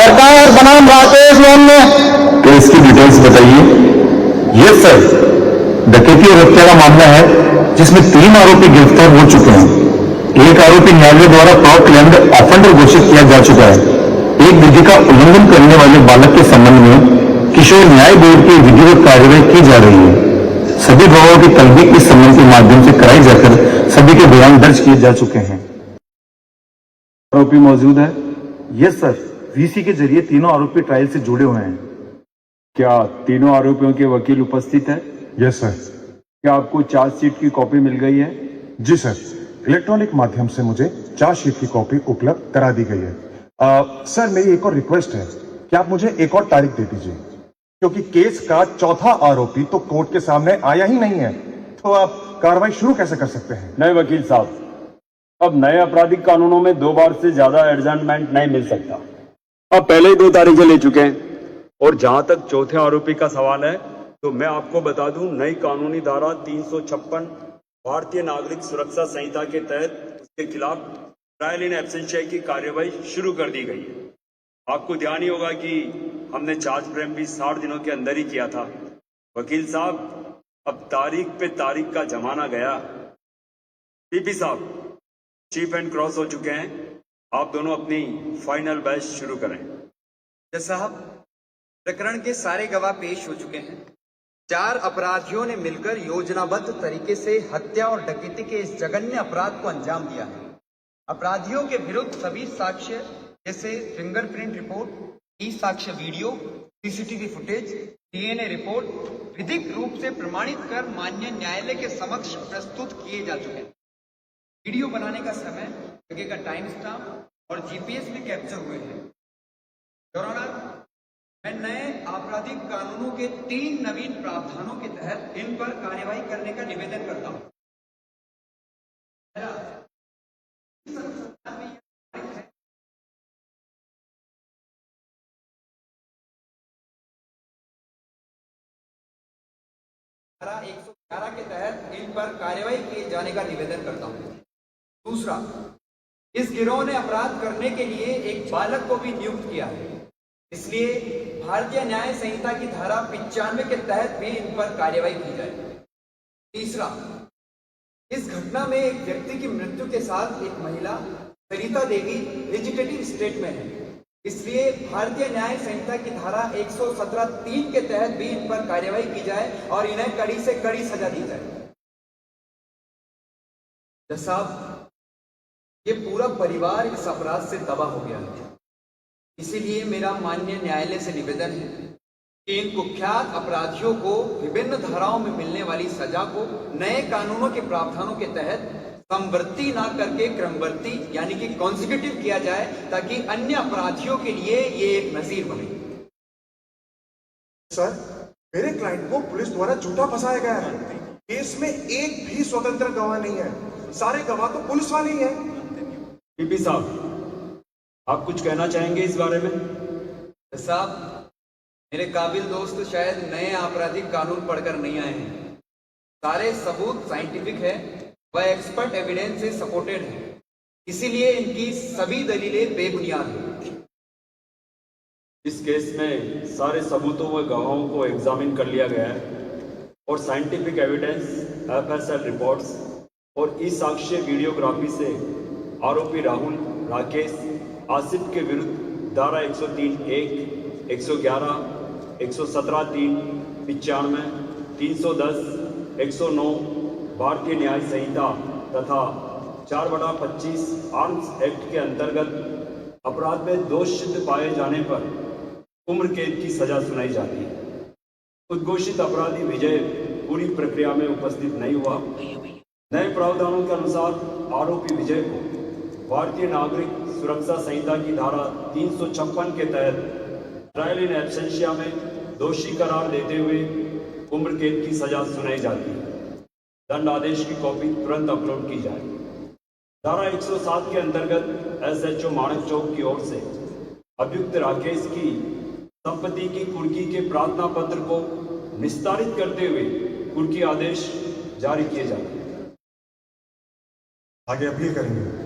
सरकार बनाम राकेश ने। तो इसकी डिटेल्स बताइए। यस सर, डकैती और हत्या का मामला है जिसमें 3 आरोपी गिरफ्तार हो चुके हैं। एक आरोपी न्यायालय द्वारा प्रोक्लेम्ड ऑफेंडर घोषित किया जा चुका है। एक विधि का उल्लंघन करने वाले बालक के संबंध में किशोर न्याय बोर्ड की विधिवत कार्रवाई की जा रही है। सभी गवाहों की तस्दीक इस संबंध के माध्यम से कराई जाकर सभी के बयान दर्ज किए जा चुके हैं। आरोपी मौजूद है? यस सर, वीसी के जरिए तीनों आरोपी ट्रायल से जुड़े हुए हैं। क्या तीनों आरोपियों के वकील उपस्थित है? Yes sir. क्या आपको चार्जशीट की कॉपी मिल गई है? जी सर, इलेक्ट्रॉनिक माध्यम से मुझे चार्जशीट की कॉपी उपलब्ध करा दी गई है। सर, मेरी एक और रिक्वेस्ट है कि आप मुझे एक और तारीख दे दीजिए, क्योंकि केस का चौथा आरोपी तो कोर्ट के सामने आया ही नहीं है, तो आप कार्रवाई शुरू कैसे कर सकते हैं? नहीं वकील साहब, अब नए आपराधिक कानूनों में 2 बार से ज्यादा एडजमेंट नहीं मिल सकता। अब पहले ही 2 तारीखें ले चुके हैं। और जहां तक चौथे आरोपी का सवाल है, तो मैं आपको बता दूं, नई कानूनी धारा 356 भारतीय नागरिक सुरक्षा संहिता के तहत उसके खिलाफ ट्रायल इन एब्सेंशिया की कार्यवाही शुरू कर दी गई है। आपको ध्यान ही होगा कि हमने चार्ज फ्रेम भी 60 दिनों के अंदर ही किया था। वकील साहब, अब तारीख पे तारीख का जमाना गया। पीपी साहब, चीफ एंड क्रॉस हो चुके हैं। आप दोनों अपनी फाइनल बैच शुरू करें। जज साहब, प्रकरण के सारे गवाह पेश हो चुके हैं। 4 अपराधियों ने मिलकर योजनाबद्ध तरीके से हत्या और डकैती के इस जघन्य अपराध को अंजाम दिया है। अपराधियों के विरुद्ध सभी साक्ष्य जैसे फिंगरप्रिंट रिपोर्ट, ई साक्ष्य video, CCTV footage, DNA report विधिक रूप से प्रमाणित कर माननीय न्यायालय के समक्ष प्रस्तुत किए जा चुके हैं। वीडियो बनाने का समय, जगह का टाइम स्टाम्प और जीपीएस भी कैप्चर हुए हैं। योर ऑनर, मैं नए आपराधिक कानूनों के 3 नवीन प्रावधानों के तहत इन पर कार्यवाही करने का निवेदन करता हूं। धारा 111 के तहत इन पर कार्यवाही किए जाने का निवेदन करता हूं। दूसरा, इस गिरोह ने अपराध करने के लिए एक बालक को भी नियुक्त किया है, इसलिए भारतीय न्याय संहिता की धारा 95 के तहत भी इन पर कार्यवाही की जाए। तीसरा, इस घटना में एक व्यक्ति की मृत्यु के साथ एक महिला सरिता देवी वेजिटेटिव स्टेट में है, इसलिए भारतीय न्याय संहिता की धारा 117(3) के तहत भी इन पर कार्यवाही की जाए और इन्हें कड़ी से कड़ी सजा दी जाए। जज साहब, ये पूरा परिवार इस अपराध से तबाह हो गया है, इसीलिए मेरा माननीय न्यायालय से निवेदन है कि इन कुख्यात अपराधियों को विभिन्न धाराओं में मिलने वाली सजा को नए कानूनों के प्रावधानों के तहत समवर्ती ना करके क्रमवर्ती यानी कि कॉन्सिक्यूटिव किया जाए, ताकि अन्य अपराधियों के लिए ये एक नजीर बने। सर, मेरे क्लाइंट को पुलिस द्वारा झूठा फंसाया गया है। केस में एक भी स्वतंत्र गवाह नहीं है, सारे गवाह तो पुलिस वाले ही हैं। पीपी साहब, आप कुछ कहना चाहेंगे इस बारे में? साहब, मेरे काबिल दोस्त शायद नए आपराधिक कानून पढ़कर नहीं आए हैं। सारे सबूत साइंटिफिक है, वह एक्सपर्ट एविडेंस से सपोर्टेड है, इसीलिए इनकी सभी दलीलें बेबुनियाद हैं। इस केस में सारे सबूतों व गवाहों को एग्जामिन कर लिया गया है और साइंटिफिक एविडेंस, एफएसएल रिपोर्ट्स और ई साक्ष्य वीडियोग्राफी से आरोपी राहुल, राकेश, आसिफ के विरुद्ध धारा 103(1), 111, 117(3), 95, 310, 109 भारतीय न्याय संहिता तथा 4/25 आर्म्स एक्ट के अंतर्गत अपराध में दोष सिद्ध पाए जाने पर उम्र कैद की सजा सुनाई जाती है। उद्घोषित अपराधी विजय पूरी प्रक्रिया में उपस्थित नहीं हुआ। नए प्रावधानों के अनुसार आरोपी विजय को भारतीय नागरिक सुरक्षा संहिता की धारा 356 के तहत ट्रायल इन एब्सेंशिया में दोषी करार देते हुए उम्र कैद की सजा सुनाई जाती है। दंड आदेश की कॉपी तुरंत अपलोड की जाए। धारा 107 के अंतर्गत एसएचओ माणक चौक की ओर से अभियुक्त राकेश की संपत्ति की कुर्की के प्रार्थना पत्र को निस्तारित करते हुए कुर्की आदेश जारी किए जाते हैं। आगे अपील करेंगे।